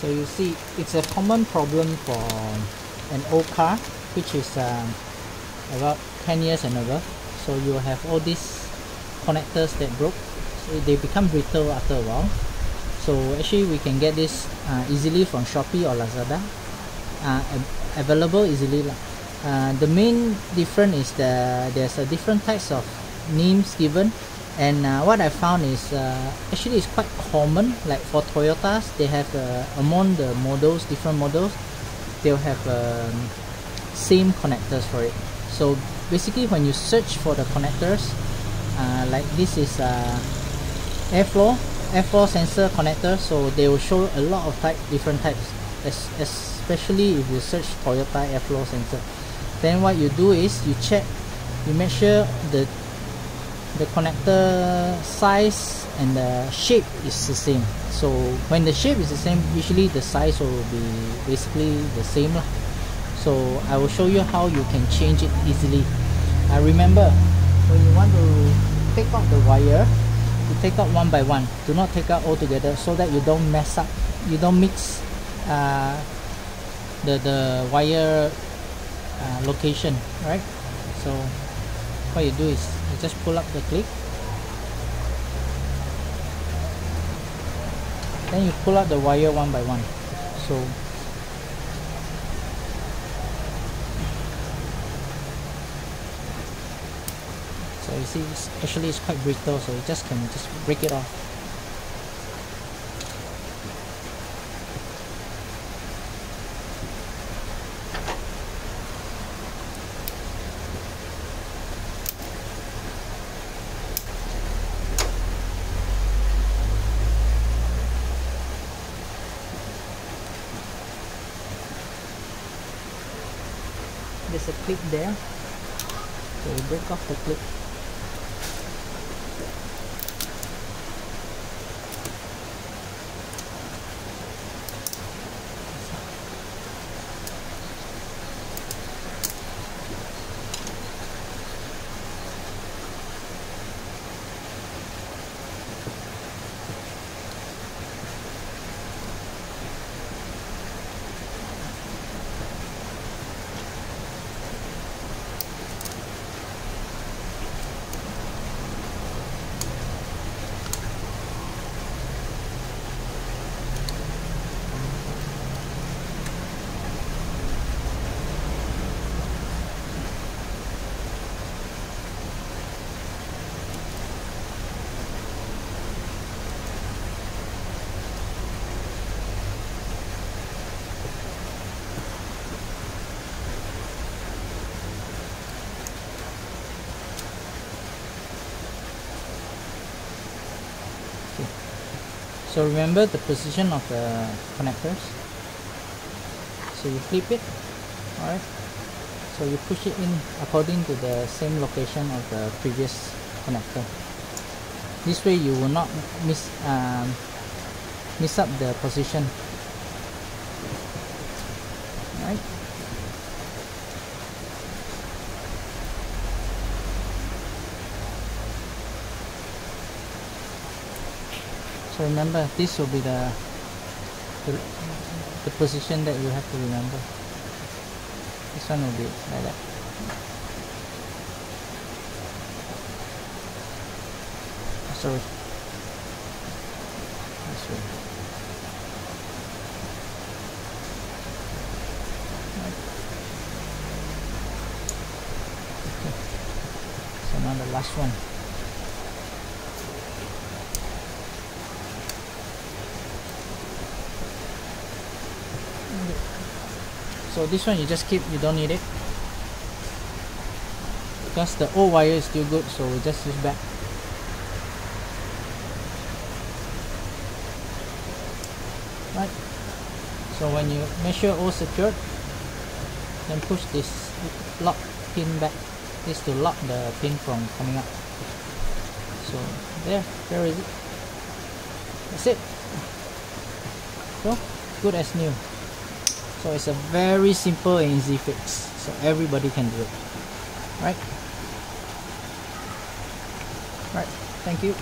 So you see, it's a common problem for an old car which is about 10 years and above. So you have all these connectors that broke, so they become brittle after a while. So actually we can get this easily from Shopee or Lazada, available easily. The main difference is there's a different types of names given, and what I found is actually it's quite common. Like for Toyotas, they have among the models, different models, they'll have same connectors for it. So basically when you search for the connectors, like this is airflow sensor connector, so they will show a lot of different types, especially if you search Toyota airflow sensor. Then what you do is you make sure the connector size and the shape is the same. So when the shape is the same, usually the size will be basically the same lah. So I will show you how you can change it easily. Remember, when you want to take out the wire, you take out one by one. Do not take out all together, so that you don't mess up, you don't mix the wire location, right? So what you do is you just pull up the clip, then you pull out the wire one by one. So you see, actually it's quite brittle, so you can just break it off. There's a clip there, so you break off the clip. So remember the position of the connectors. So you flip it, alright. So you push it in according to the same location of the previous connector. This way you will not miss up the position. Right. So remember, this will be the position that you have to remember. This one will be like that. Sorry. This way. Right. Okay. So now the last one. So this one you just keep, you don't need it, because the old wire is still good, so we just use back. Right. So when you make sure all secured, then push this lock pin back. This to lock the pin from coming up. So there is it. That's it. So good as new. So it's a very simple and easy fix, so everybody can do it. Right. Thank you.